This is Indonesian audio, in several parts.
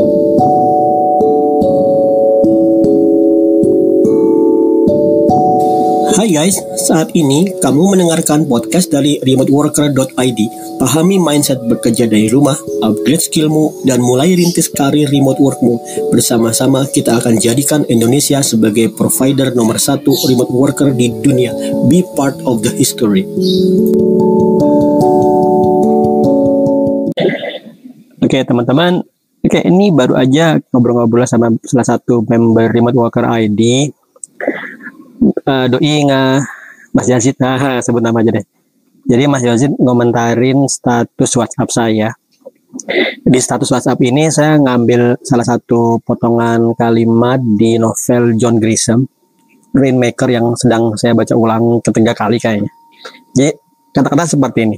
Hai guys, saat ini kamu mendengarkan podcast dari remoteworker.id. Pahami mindset bekerja dari rumah, upgrade skillmu, dan mulai rintis karir remote workmu. Bersama-sama kita akan jadikan Indonesia sebagai provider nomor 1 remote worker di dunia. Be part of the history. Oke teman-teman, ini baru aja ngobrol-ngobrol sama salah satu member Remote Worker ID. Doi Mas Yazid, sebut nama aja deh. Jadi Mas Yazid ngomentarin status WhatsApp saya. Di status WhatsApp ini saya ngambil salah satu potongan kalimat di novel John Grisham, Rainmaker, yang sedang saya baca ulang ketiga kali kayaknya. Jadi kata-kata seperti ini.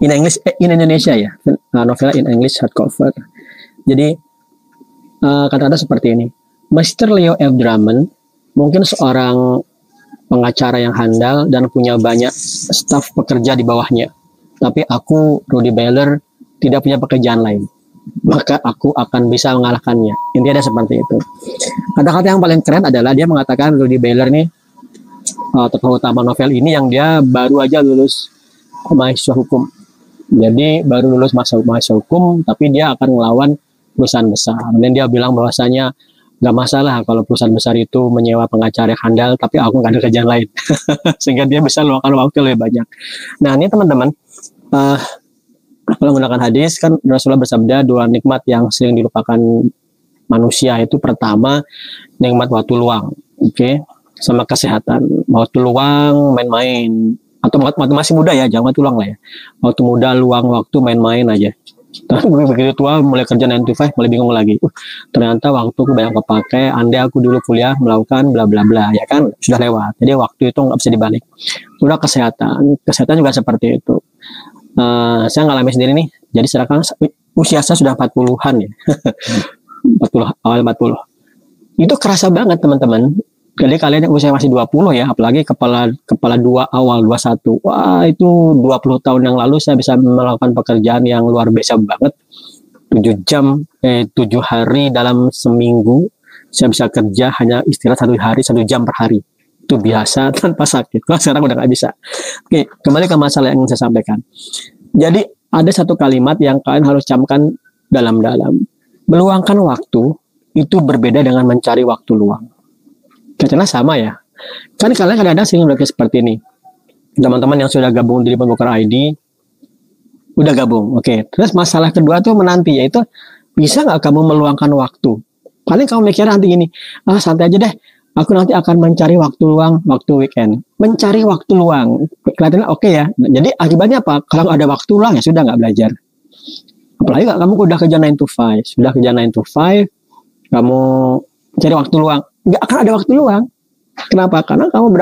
In Indonesia ya, novelnya in English hardcover. Jadi kata-kata seperti ini. Mr. Leo F. Drummond mungkin seorang pengacara yang handal dan punya banyak staf pekerja di bawahnya. Tapi aku, Rudy Baylor, tidak punya pekerjaan lain. Maka aku akan bisa mengalahkannya. Intinya ada seperti itu. Kata-kata yang paling keren adalah dia mengatakan Rudy Baylor nih, tokoh utama novel ini, yang dia baru aja lulus mahasiswa hukum. Jadi baru lulus mahasiswa hukum, tapi dia akan melawan perusahaan besar. Dan dia bilang bahwasanya gak masalah kalau perusahaan besar itu menyewa pengacara yang handal, tapi aku gak ada kerjaan lain. Sehingga dia bisa luangkan waktu lebih banyak. Nah ini teman-teman, kalau menggunakan hadis kan Rasulullah bersabda, dua nikmat yang sering dilupakan manusia itu, pertama nikmat waktu luang, sama kesehatan. Waktu luang main-main, atau waktu masih muda ya, jangan waktu luang lah ya. Waktu muda luang waktu main-main aja. Begitu tua mulai kerja 9 to 5 mulai bingung lagi. Ternyata waktuku banyak kepake. Andai aku dulu kuliah melakukan bla bla bla, ya kan sudah lewat. Jadi waktu itu nggak bisa dibalik. Udah kesehatan juga seperti itu. Saya ngalami sendiri nih. Jadi sekarang usia saya sudah 40-an ya. 40, awal 40. Itu kerasa banget teman-teman. Jadi kalian yang usia masih 20 ya, apalagi kepala 2 awal 21. Wah, itu 20 tahun yang lalu saya bisa melakukan pekerjaan yang luar biasa banget. 7 hari dalam seminggu saya bisa kerja, hanya istirahat 1 hari 1 jam per hari. Itu biasa tanpa sakit. Kalau sekarang udah nggak bisa. Oke, kembali ke masalah yang saya sampaikan. Jadi ada satu kalimat yang kalian harus camkan dalam-dalam. Meluangkan waktu itu berbeda dengan mencari waktu luang. Kayaknya sama ya. Kan kalian kadang-kadang sering berpikir seperti ini. Teman-teman yang sudah gabung di Remote Worker ID, udah gabung. Oke. Terus masalah kedua tuh menanti, yaitu bisa nggak kamu meluangkan waktu? Paling kamu mikir nanti gini, santai aja deh. Aku nanti akan mencari waktu luang, waktu weekend. Mencari waktu luang. Kelihatannya oke ya. Jadi akibatnya apa? Kalau ada waktu luang ya sudah nggak belajar. Apalagi kalau kamu udah kerja 9 to 5. Sudah kerja 9 to 5, kamu cari waktu luang. Nggak akan ada waktu luang. Kenapa? Karena kamu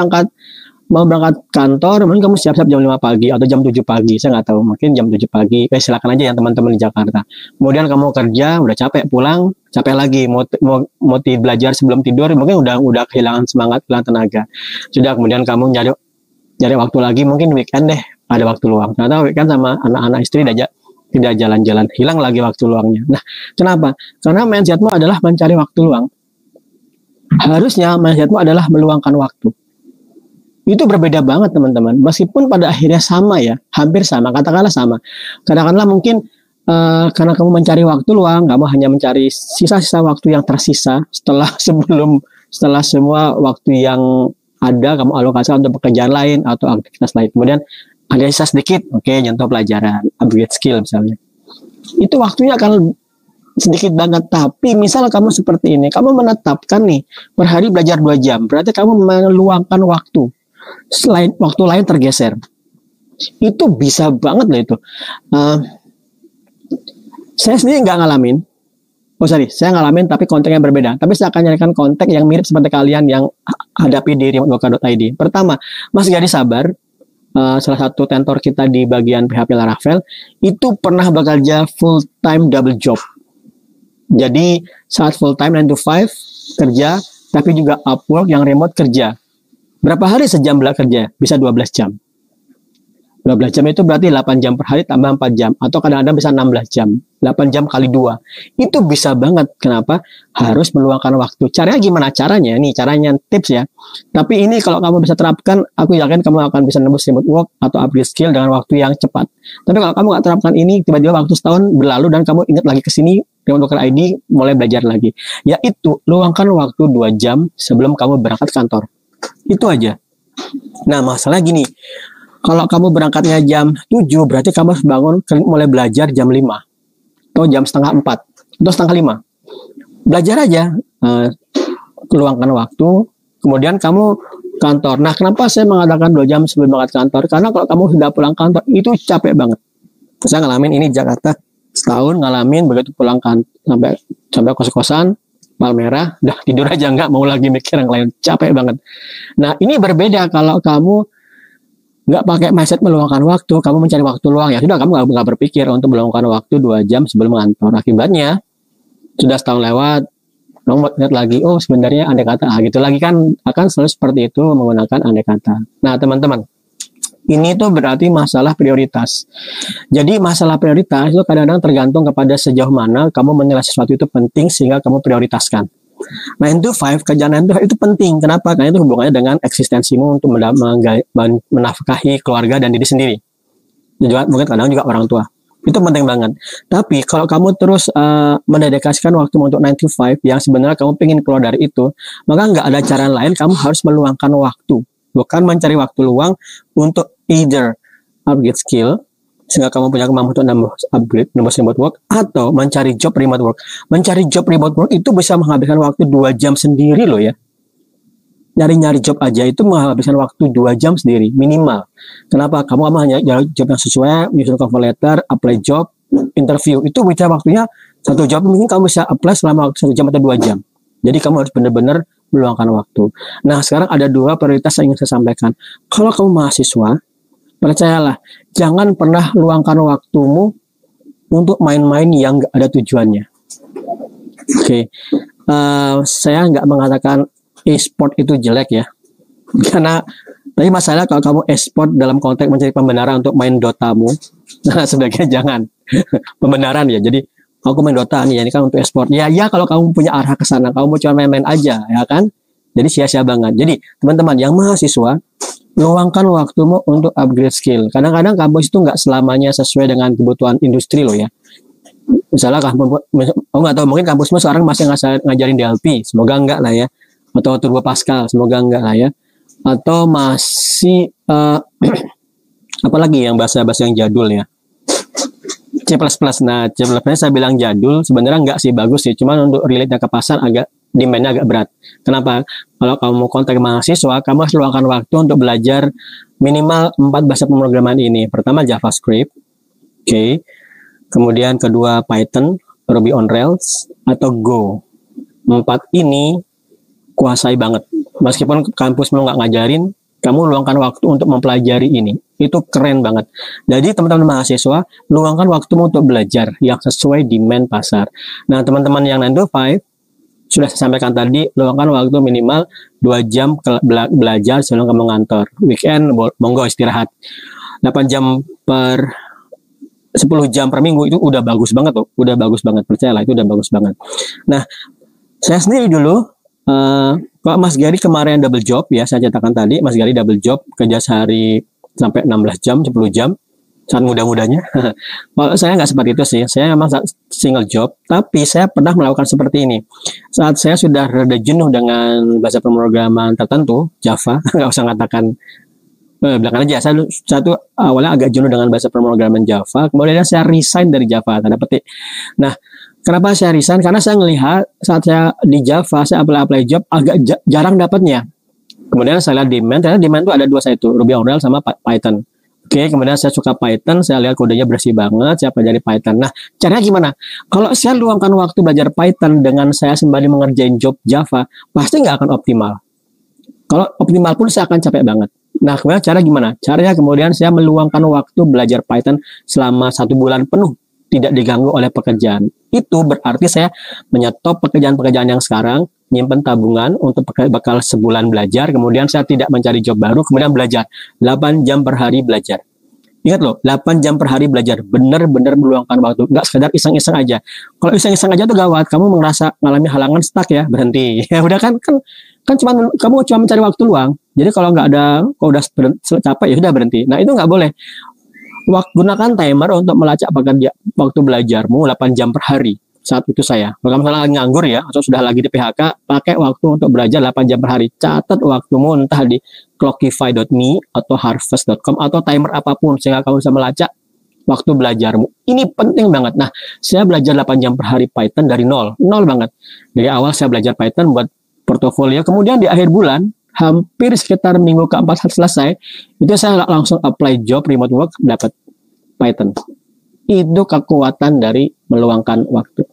mau berangkat kantor, mungkin kamu siap-siap jam 5 pagi atau jam 7 pagi, saya nggak tahu, mungkin jam 7 pagi, silakan aja yang teman-teman di Jakarta. Kemudian kamu kerja, udah capek, pulang, capek lagi, mau belajar sebelum tidur, mungkin udah kehilangan semangat, kehilangan tenaga. Sudah, kemudian kamu nyari waktu lagi, mungkin weekend deh, ada waktu luang. Ternyata weekend sama anak-anak istri tidak jalan-jalan, hilang lagi waktu luangnya. Nah, kenapa? Karena mindsetmu adalah mencari waktu luang. Harusnya mindsetmu adalah meluangkan waktu. Itu berbeda banget teman-teman. Meskipun pada akhirnya sama ya, hampir sama, katakanlah sama. Katakanlah mungkin karena kamu mencari waktu luang, kamu hanya mencari sisa-sisa waktu yang tersisa setelah semua waktu yang ada kamu alokasikan untuk pekerjaan lain atau aktivitas lain. Kemudian ada sisa sedikit, nyentuh pelajaran, upgrade skill misalnya. Itu waktunya akan sedikit banget. Tapi misalnya kamu seperti ini, kamu menetapkan nih per hari belajar 2 jam, berarti kamu meluangkan waktu. Selain waktu lain tergeser, itu bisa banget loh itu. Saya sendiri nggak ngalamin. Saya ngalamin tapi konteksnya berbeda. Tapi saya akan nyarikan konteks yang mirip seperti kalian yang hadapi di remoteworker.id. Pertama, Mas Gadis Sabar, salah satu tentor kita di bagian PHP Laravel, itu pernah bekerja full time double job. Jadi saat full time 9 to 5 kerja, tapi juga Upwork yang remote kerja. Berapa hari sejam kerja? Bisa 12 jam. 12 jam itu berarti 8 jam per hari tambah 4 jam. Atau kadang-kadang bisa 16 jam. 8 jam kali 2. Itu bisa banget. Kenapa? Harus meluangkan waktu. Caranya gimana? Caranya nih, caranya tips ya. Tapi ini kalau kamu bisa terapkan, aku yakin kamu akan bisa nembus remote work atau upgrade skill dengan waktu yang cepat. Tapi kalau kamu nggak terapkan ini, tiba-tiba waktu setahun berlalu dan kamu ingat lagi ke sini, remote worker ID mulai belajar lagi. Yaitu, luangkan waktu 2 jam sebelum kamu berangkat kantor. Itu aja. Nah, masalah gini. Kalau kamu berangkatnya jam 7, berarti kamu harus bangun mulai belajar jam 5. Atau jam setengah 4 atau setengah 5. Belajar aja, luangkan waktu, kemudian kamu kantor. Nah, kenapa saya mengatakan 2 jam sebelum berangkat kantor? Karena kalau kamu sudah pulang kantor, itu capek banget. Saya ngalamin ini di Jakarta, setahun ngalamin, begitu pulang sampai kos-kosan, Palmerah, udah tidur aja, nggak mau lagi mikir yang lain, capek banget. Nah, ini berbeda kalau kamu nggak pakai mindset meluangkan waktu, kamu mencari waktu luang, ya sudah, kamu nggak berpikir untuk meluangkan waktu 2 jam sebelum kantor. Akibatnya sudah setahun lewat, kamu lihat lagi, oh sebenarnya andai kata, gitu lagi kan, akan selalu seperti itu menggunakan andai kata. Nah, teman-teman, ini tuh berarti masalah prioritas. Jadi masalah prioritas itu kadang-kadang tergantung kepada sejauh mana kamu menilai sesuatu itu penting sehingga kamu prioritaskan. 9 to 5, kerjaan 9 to 5 itu penting. Kenapa? Karena itu hubungannya dengan eksistensimu untuk menafkahi keluarga dan diri sendiri. Dan juga mungkin kadang juga orang tua. Itu penting banget. Tapi kalau kamu terus mendedikasikan waktu untuk 9 to 5 yang sebenarnya kamu pengen keluar dari itu, maka nggak ada cara lain, kamu harus meluangkan waktu. Bukan mencari waktu luang untuk either upgrade skill, sehingga kamu punya kemampuan untuk upgrade remote work, atau mencari job remote work. Mencari job remote work itu bisa menghabiskan waktu 2 jam sendiri loh ya. Nyari-nyari job aja itu menghabiskan waktu 2 jam sendiri, minimal. Kenapa? Kamu hanya nyari job yang sesuai, menyusun cover letter, apply job, interview. Itu bicara waktunya 1 job, mungkin kamu bisa apply selama 1 jam atau 2 jam. Jadi kamu harus benar-benar meluangkan waktu. Nah, sekarang ada 2 prioritas yang ingin saya sampaikan. Kalau kamu mahasiswa, percayalah, jangan pernah luangkan waktumu untuk main-main yang nggak ada tujuannya. Oke. Saya nggak mengatakan e-sport itu jelek ya. Karena, tapi masalah kalau kamu e-sport dalam konteks mencari pembenaran untuk main Dotamu, nah sebaiknya jangan. Pembenaran ya, jadi aku main Dota nih, ini kan untuk e-sport. Ya, kalau kamu punya arah ke sana, kamu mau cuma main-main aja, ya kan? Jadi sia-sia banget. Jadi, teman-teman yang mahasiswa, luangkan waktumu untuk upgrade skill. Kadang-kadang kampus itu nggak selamanya sesuai dengan kebutuhan industri loh ya. Misalnya kamu nggak tahu, mungkin kampusmu sekarang masih ngajarin DLP, semoga enggak lah ya. Atau Turbo Pascal, semoga enggak lah ya. Atau masih apalagi yang bahasa-bahasa yang jadul ya. C++. Nah, C++ saya bilang jadul, sebenarnya enggak sih, bagus sih. Cuman untuk relate ke pasar demand-nya agak berat. Kenapa? Kalau kamu mau kontak mahasiswa, kamu harus luangkan waktu untuk belajar minimal 4 bahasa pemrograman ini. Pertama JavaScript, oke. Kemudian kedua Python, Ruby on Rails, atau Go. 4 ini kuasai banget. Meskipun kampusmu nggak ngajarin, kamu luangkan waktu untuk mempelajari ini. Itu keren banget. Jadi teman-teman mahasiswa, luangkan waktu untuk belajar yang sesuai demand pasar. Nah, teman-teman yang 9 to 5, sudah saya sampaikan tadi, luangkan waktu minimal 2 jam belajar sebelum kamu ngantor. Weekend, monggo istirahat. 8 jam 10 jam per minggu itu udah bagus banget tuh. Udah bagus banget, percayalah, itu udah bagus banget. Nah, saya sendiri dulu, kalau Mas Gary kemarin double job ya, saya ceritakan tadi, Mas Gary double job, kerja sehari sampai 16 jam, 10 jam, saat muda-mudanya. Kalau saya nggak seperti itu sih, saya memang single job, tapi saya pernah melakukan seperti ini. Saat saya sudah rada jenuh dengan bahasa pemrograman tertentu, Java, nggak usah katakan belakang aja, saya tuh awalnya agak jenuh dengan bahasa pemrograman Java, kemudian saya resign dari Java, tanda petik. Nah, kenapa saya resign? Karena saya melihat saat saya di Java, saya apply job agak jarang dapatnya. Kemudian saya lihat demand, ternyata demand itu ada 2 saya itu, Ruby on Rails sama Python. Oke, kemudian saya suka Python, saya lihat kodenya bersih banget, saya pelajari Python. Nah, caranya gimana? Kalau saya luangkan waktu belajar Python dengan saya sembari mengerjain job Java, pasti nggak akan optimal. Kalau optimal pun saya akan capek banget. Nah, kemudian cara gimana? Caranya kemudian saya meluangkan waktu belajar Python selama 1 bulan penuh, tidak diganggu oleh pekerjaan. Itu berarti saya menyetop pekerjaan-pekerjaan yang sekarang, nyimpen tabungan untuk bakal sebulan belajar, kemudian saya tidak mencari job baru, kemudian belajar 8 jam per hari belajar. Ingat loh, 8 jam per hari belajar, bener-bener meluangkan waktu, nggak sekedar iseng-iseng aja. Kalau iseng-iseng aja tuh gawat, kamu merasa mengalami halangan, stuck ya, berhenti. Ya udah kan kamu cuma mencari waktu luang. Jadi kalau nggak ada, kalau udah capek ya sudah berhenti. Nah itu nggak boleh. Gunakan timer untuk melacak waktu belajarmu 8 jam per hari. Saat itu saya, kalau misalnya lagi nganggur ya, atau sudah lagi di PHK, pakai waktu untuk belajar 8 jam per hari. Catat waktumu entah di clockify.me atau harvest.com atau timer apapun, sehingga kamu bisa melacak waktu belajarmu. Ini penting banget. Nah, saya belajar 8 jam per hari Python dari nol banget. Dari awal saya belajar Python buat portofolio, kemudian di akhir bulan, hampir sekitar minggu keempat selesai, itu saya langsung apply job remote work, dapat Python. Itu kekuatan dari meluangkan waktu.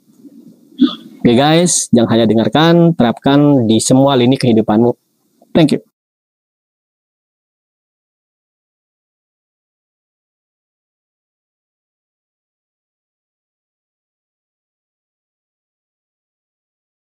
Oke guys, jangan hanya dengarkan, terapkan di semua lini kehidupanmu. Thank you.